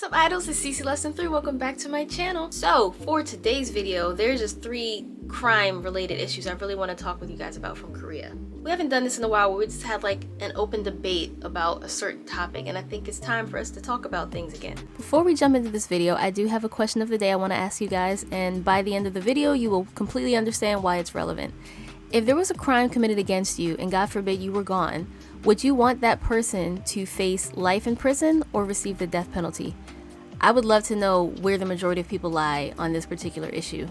What's up, idols? It's Cece Lesson 3. Welcome back to my channel. So for today's video, there's just 3 crime related issues I really want to talk with you guys about from Korea. We haven't done this in a while where we just had like an open debate about a certain topic, and I think it's time for us to talk about things again. Before we jump into this video, I do have a question of the day I want to ask you guys, and by the end of the video you will completely understand why it's relevant. If there was a crime committed against you and God forbid you were gone, would you want that person to face life in prison or receive the death penalty? I would love to know where the majority of people lie on this particular issue.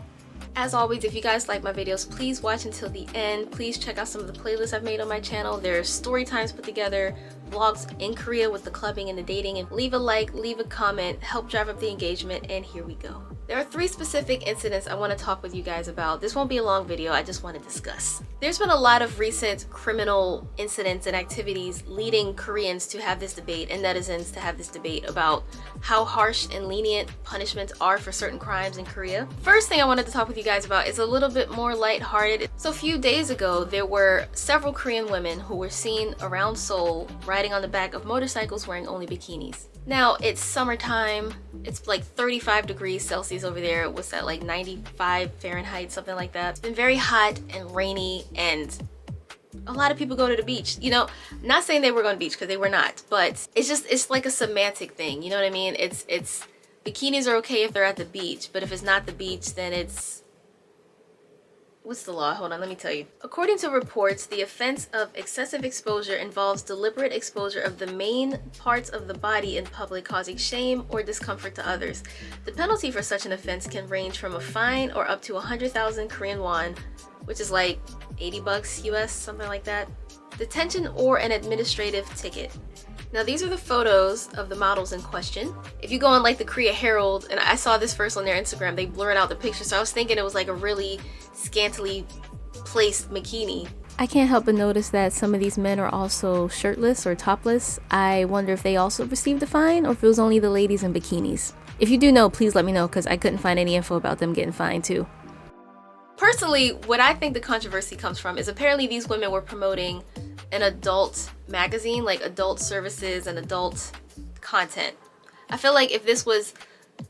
As always, if you guys like my videos, please watch until the end. Please check out some of the playlists I've made on my channel. There's story times put together, vlogs in Korea with the clubbing and the dating, and leave a like, leave a comment, help drive up the engagement, and here we go. There are 3 specific incidents I want to talk with you guys about. This won't be a long video, I just want to discuss. There's been a lot of recent criminal incidents and activities leading Koreans to have this debate and netizens to have this debate about how harsh and lenient punishments are for certain crimes in Korea. First thing I wanted to talk with you guys about is a little bit more lighthearted. So a few days ago, there were several Korean women who were seen around Seoul riding on the back of motorcycles wearing only bikinis. Now, it's summertime, it's like 35 degrees Celsius over there. What's that, like 95 Fahrenheit, something like that. It's been very hot and rainy, and a lot of people go to the beach. You know, not saying they were going to the beach, because they were not, but it's like a semantic thing, you know what I mean? It's bikinis are okay if they're at the beach, but if it's not the beach, then it's... What's the law? Hold on, let me tell you. According to reports, the offense of excessive exposure involves deliberate exposure of the main parts of the body in public, causing shame or discomfort to others. The penalty for such an offense can range from a fine or up to 100,000 Korean won, which is like 80 bucks US, something like that, detention, or an administrative ticket. Now, these are the photos of the models in question. If you go on like the Korea Herald, and I saw this first on their Instagram, they blurred out the picture, so I was thinking it was like a really scantily placed bikini. I can't help but notice that some of these men are also shirtless or topless. I wonder if they also received a fine or if it was only the ladies in bikinis. If you do know, please let me know, because I couldn't find any info about them getting fined too. Personally, what I think the controversy comes from is apparently these women were promoting an adult magazine, like adult services and adult content. I feel like if this was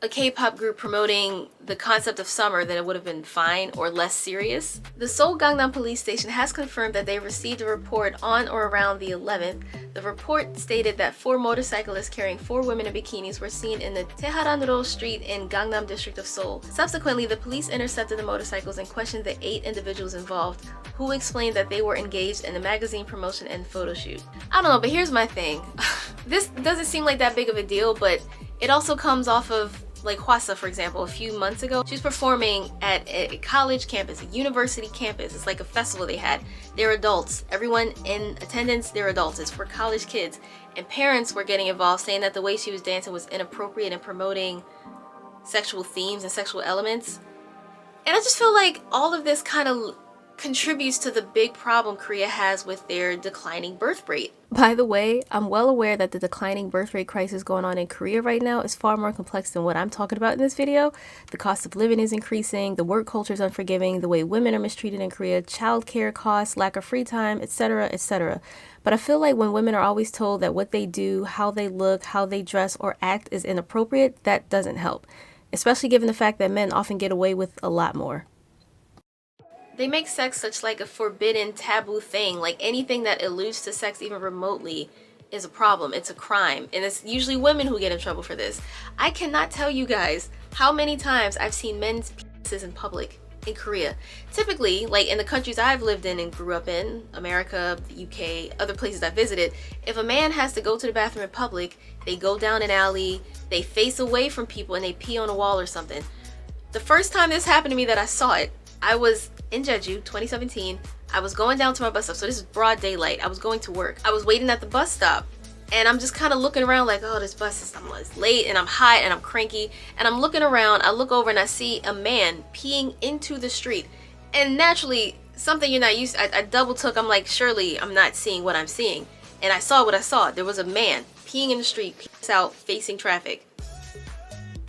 a K-pop group promoting the concept of summer, then it would have been fine or less serious. The Seoul Gangnam police station has confirmed that they received a report on or around the 11th. The report stated that 4 motorcyclists carrying 4 women in bikinis were seen in the Taeharan-ro street in Gangnam district of Seoul. Subsequently, the police intercepted the motorcycles and questioned the 8 individuals involved, who explained that they were engaged in a magazine promotion and photo shoot. I don't know, but here's my thing. This doesn't seem like that big of a deal, but it also comes off of like Hwasa, for example. A few months ago, she was performing at a college campus, a university campus. It's like a festival they had. They're adults. Everyone in attendance, they're adults. It's for college kids. And parents were getting involved, saying that the way she was dancing was inappropriate and promoting sexual themes and sexual elements. And I just feel like all of this kind of contributes to the big problem Korea has with their declining birth rate. By the way, I'm well aware that the declining birth rate crisis going on in Korea right now is far more complex than what I'm talking about in this video. The cost of living is increasing, the work culture is unforgiving, the way women are mistreated in Korea, childcare costs, lack of free time, etc., etc. But I feel like when women are always told that what they do, how they look, how they dress or act is inappropriate, that doesn't help, especially given the fact that men often get away with a lot more. They make sex such like a forbidden, taboo thing. Like anything that alludes to sex even remotely is a problem. It's a crime. And it's usually women who get in trouble for this. I cannot tell you guys how many times I've seen men's penises in public in Korea. Typically, like in the countries I've lived in and grew up in, America, the UK, other places I visited, if a man has to go to the bathroom in public, they go down an alley, they face away from people, and they pee on a wall or something. The first time this happened to me that I saw it, I was in Jeju, 2017. I was going down to my bus stop, so this is broad daylight. I was going to work. I was waiting at the bus stop, and I'm just kind of looking around like, oh, this bus is it's late, and I'm hot, and I'm cranky, and I'm looking around. I look over, and I see a man peeing into the street, and naturally, something you're not used to, I double took. I'm like, surely I'm not seeing what I'm seeing, and I saw what I saw. There was a man peeing in the street, peeing out, facing traffic.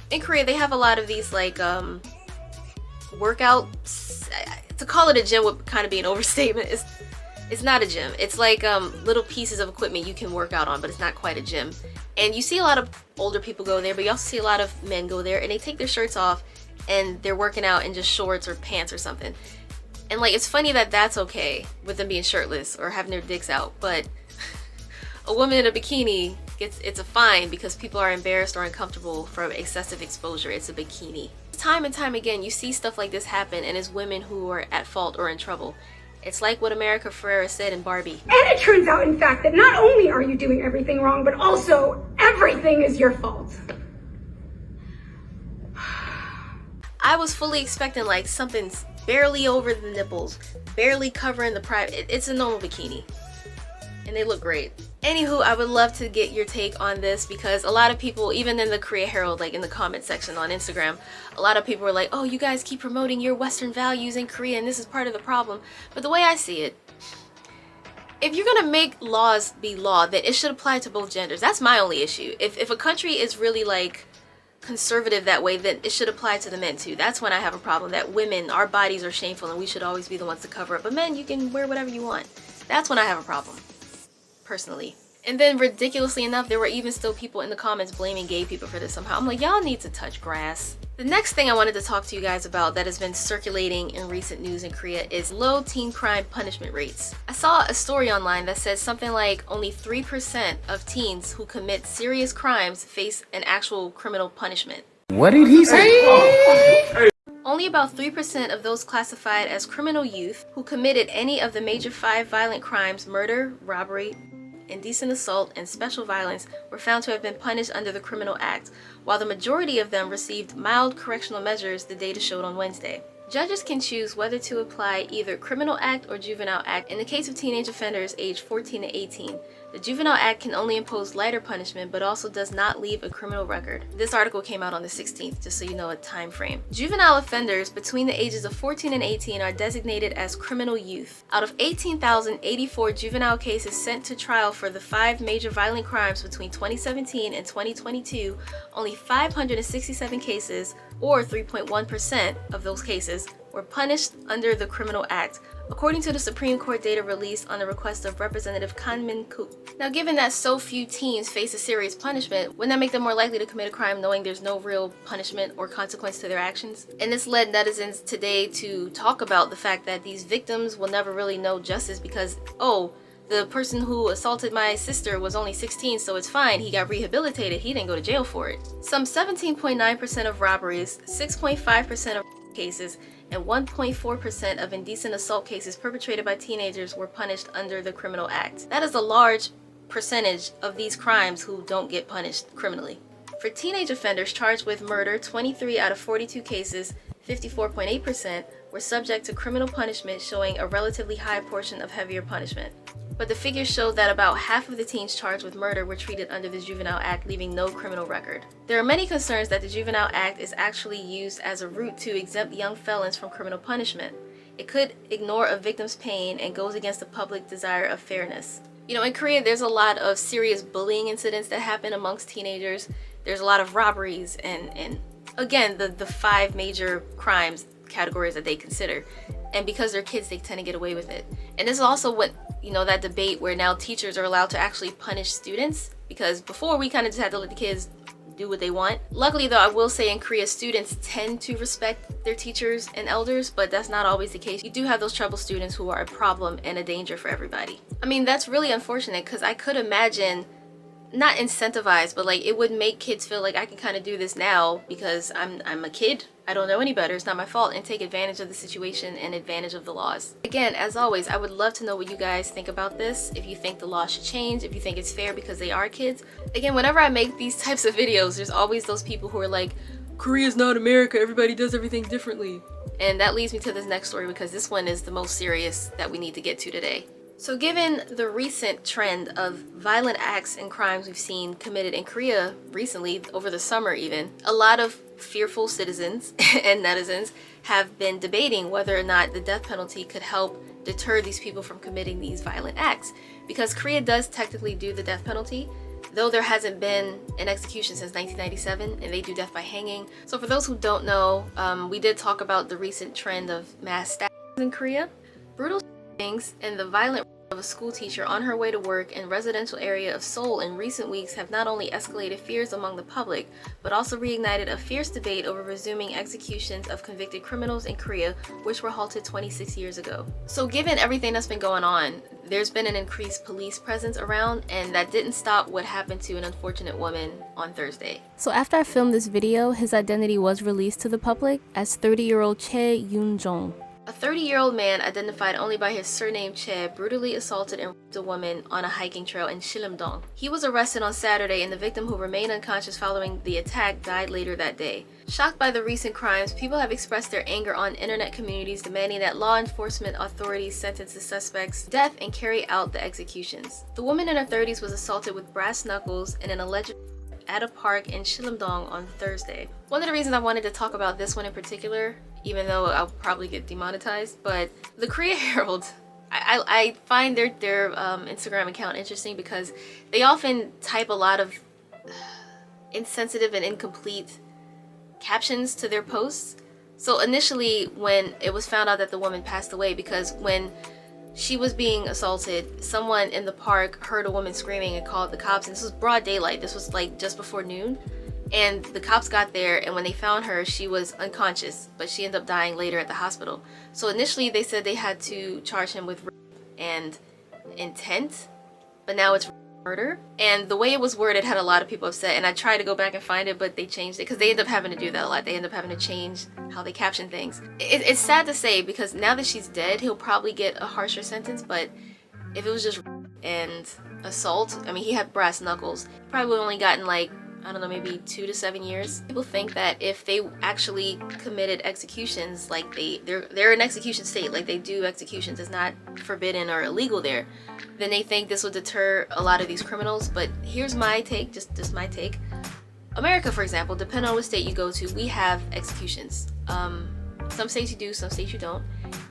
In Korea, they have a lot of these like workouts. To call it a gym would kind of be an overstatement. It's not a gym. It's like little pieces of equipment you can work out on, but it's not quite a gym. And you see a lot of older people go there, but you also see a lot of men go there and they take their shirts off and they're working out in just shorts or pants or something. And like, it's funny that that's okay with them being shirtless or having their dicks out, but a woman in a bikini it's a fine because people are embarrassed or uncomfortable from excessive exposure. It's a bikini. Time and time again, you see stuff like this happen and it's women who are at fault or in trouble. It's like what America Ferrera said in Barbie. And it turns out, in fact, that not only are you doing everything wrong, but also everything is your fault. I was fully expecting like something's barely over the nipples, barely covering the private. It's a normal bikini. And they look great. Anywho, I would love to get your take on this because a lot of people, even in the Korea Herald, like in the comment section on Instagram, a lot of people were like, oh, you guys keep promoting your Western values in Korea and this is part of the problem. But the way I see it, if you're gonna make laws be law, then it should apply to both genders. That's my only issue. If a country is really like conservative that way, then it should apply to the men too. That's when I have a problem, that women, our bodies are shameful and we should always be the ones to cover it. But men, you can wear whatever you want. That's when I have a problem. Personally. And then ridiculously enough, there were even still people in the comments blaming gay people for this somehow. I'm like, y'all need to touch grass. The next thing I wanted to talk to you guys about that has been circulating in recent news in Korea is low teen crime punishment rates. I saw a story online that says something like only 3% of teens who commit serious crimes face an actual criminal punishment. What did he say? Only about 3% of those classified as criminal youth who committed any of the major 5 violent crimes, murder, robbery, indecent assault, and special violence, were found to have been punished under the Criminal Act, while the majority of them received mild correctional measures, the data showed on Wednesday. Judges can choose whether to apply either Criminal Act or Juvenile Act in the case of teenage offenders aged 14 to 18. The Juvenile Act can only impose lighter punishment, but also does not leave a criminal record. This article came out on the 16th, just so you know a time frame. Juvenile offenders between the ages of 14 and 18 are designated as criminal youth. Out of 18,084 juvenile cases sent to trial for the 5 major violent crimes between 2017 and 2022, only 567 cases, or 3.1% of those cases, were punished under the Criminal Act, according to the Supreme Court data released on the request of Representative Kang Min-koo. Now, given that so few teens face a serious punishment, wouldn't that make them more likely to commit a crime knowing there's no real punishment or consequence to their actions? And this led netizens today to talk about the fact that these victims will never really know justice because, oh, the person who assaulted my sister was only 16, so it's fine, he got rehabilitated, he didn't go to jail for it. Some 17.9% of robberies, 6.5% of cases, and 1.4% of indecent assault cases perpetrated by teenagers were punished under the Criminal Act. That is a large percentage of these crimes who don't get punished criminally. For teenage offenders charged with murder, 23 out of 42 cases, 54.8%, were subject to criminal punishment, showing a relatively high portion of heavier punishment. But the figures showed that about half of the teens charged with murder were treated under the Juvenile Act, leaving no criminal record. There are many concerns that the Juvenile Act is actually used as a route to exempt young felons from criminal punishment. It could ignore a victim's pain and goes against the public desire of fairness. You know, in Korea, there's a lot of serious bullying incidents that happen amongst teenagers. There's a lot of robberies and again, the 5 major crimes categories that they consider. And because they're kids, they tend to get away with it. And this is also what, you know, that debate where now teachers are allowed to actually punish students, because before we kind of just had to let the kids do what they want. Luckily though, I will say in Korea, students tend to respect their teachers and elders, but that's not always the case. You do have those trouble students who are a problem and a danger for everybody. I mean, that's really unfortunate because I could imagine, not incentivized, but like it would make kids feel like I can kind of do this now because I'm a kid, I don't know any better, it's not my fault, and take advantage of the situation and advantage of the laws. Again, as always, I would love to know what you guys think about this, if you think the law should change, if you think it's fair because they are kids. Again, whenever I make these types of videos, there's always those people who are like, Korea's not America, everybody does everything differently. And that leads me to this next story because this one is the most serious that we need to get to today. So given the recent trend of violent acts and crimes we've seen committed in Korea recently, over the summer even, a lot of fearful citizens and netizens have been debating whether or not the death penalty could help deter these people from committing these violent acts. Because Korea does technically do the death penalty, though there hasn't been an execution since 1997, and they do death by hanging. So for those who don't know, we did talk about the recent trend of mass stabbings in Korea. Brutal things and the violent of a school teacher on her way to work in residential area of Seoul in recent weeks have not only escalated fears among the public, but also reignited a fierce debate over resuming executions of convicted criminals in Korea, which were halted 26 years ago. So given everything that's been going on, there's been an increased police presence around, and that didn't stop what happened to an unfortunate woman on Thursday. So after I filmed this video, his identity was released to the public as 30-year-old Chae Yoon-jong. A 30-year-old man identified only by his surname Chae brutally assaulted and raped a woman on a hiking trail in Sillimdong. He was arrested on Saturday, and the victim, who remained unconscious following the attack, died later that day. Shocked by the recent crimes, people have expressed their anger on internet communities, demanding that law enforcement authorities sentence the suspects to death and carry out the executions. The woman in her 30s was assaulted with brass knuckles in an alleged at a park in Sillimdong on Thursday. One of the reasons I wanted to talk about this one in particular, even though I'll probably get demonetized, but the Korea Herald, I find their Instagram account interesting because they often type a lot of insensitive and incomplete captions to their posts. So initially, when it was found out that the woman passed away, because when she was being assaulted, someone in the park heard a woman screaming and called the cops, and this was broad daylight. This was like just before noon, and the cops got there, and when they found her, she was unconscious, but she ended up dying later at the hospital. So initially they said they had to charge him with rape and intent, but now it's murder. And the way it was worded had a lot of people upset, and I tried to go back and find it, but they changed it because they end up having to do that a lot. They end up having to change how they caption things. It's sad to say, because now that she's dead, he'll probably get a harsher sentence, but if it was just and assault, I mean, he had brass knuckles, probably only gotten like, I don't know, maybe 2 to 7 years. People think that if they actually committed executions, like they're an execution state, like they do executions, it's not forbidden or illegal there, then they think this will deter a lot of these criminals. But here's my take, just my take. America, for example, depending on what state you go to, we have executions. Some states you do, some states you don't.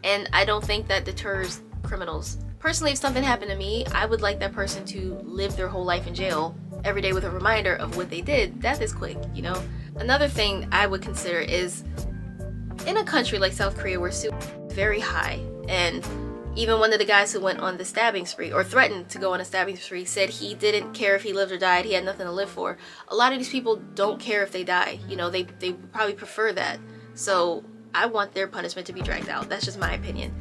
And I don't think that deters criminals. Personally, if something happened to me, I would like that person to live their whole life in jail every day with a reminder of what they did. Death is quick, you know? Another thing I would consider is, in a country like South Korea where suicide is very high, and even one of the guys who went on the stabbing spree, or threatened to go on a stabbing spree, said he didn't care if he lived or died, he had nothing to live for. A lot of these people don't care if they die, you know, they probably prefer that. So I want their punishment to be dragged out. That's just my opinion.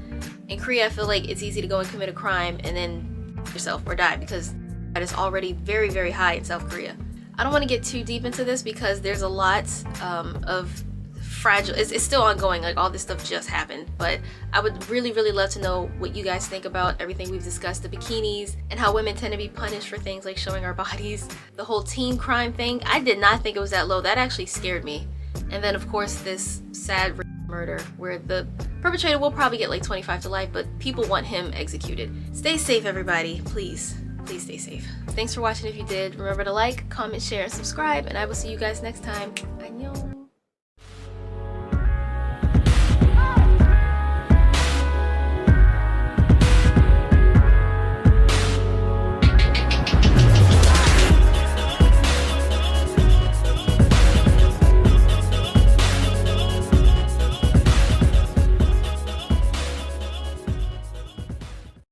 In Korea, I feel like it's easy to go and commit a crime and then yourself or die, because that is already very, very high in South Korea. I don't want to get too deep into this because there's a lot of fragile, it's still ongoing, like all this stuff just happened, but I would really, really love to know what you guys think about everything we've discussed, the bikinis, and how women tend to be punished for things like showing our bodies, the whole teen crime thing. I did not think it was that low. That actually scared me. And then of course this sad murder where the perpetrator will probably get like 25 to life, but people want him executed. Stay safe, everybody. Please stay safe. Thanks for watching. If you did, remember to like, comment, share, and subscribe, and I will see you guys next time. Annyeong.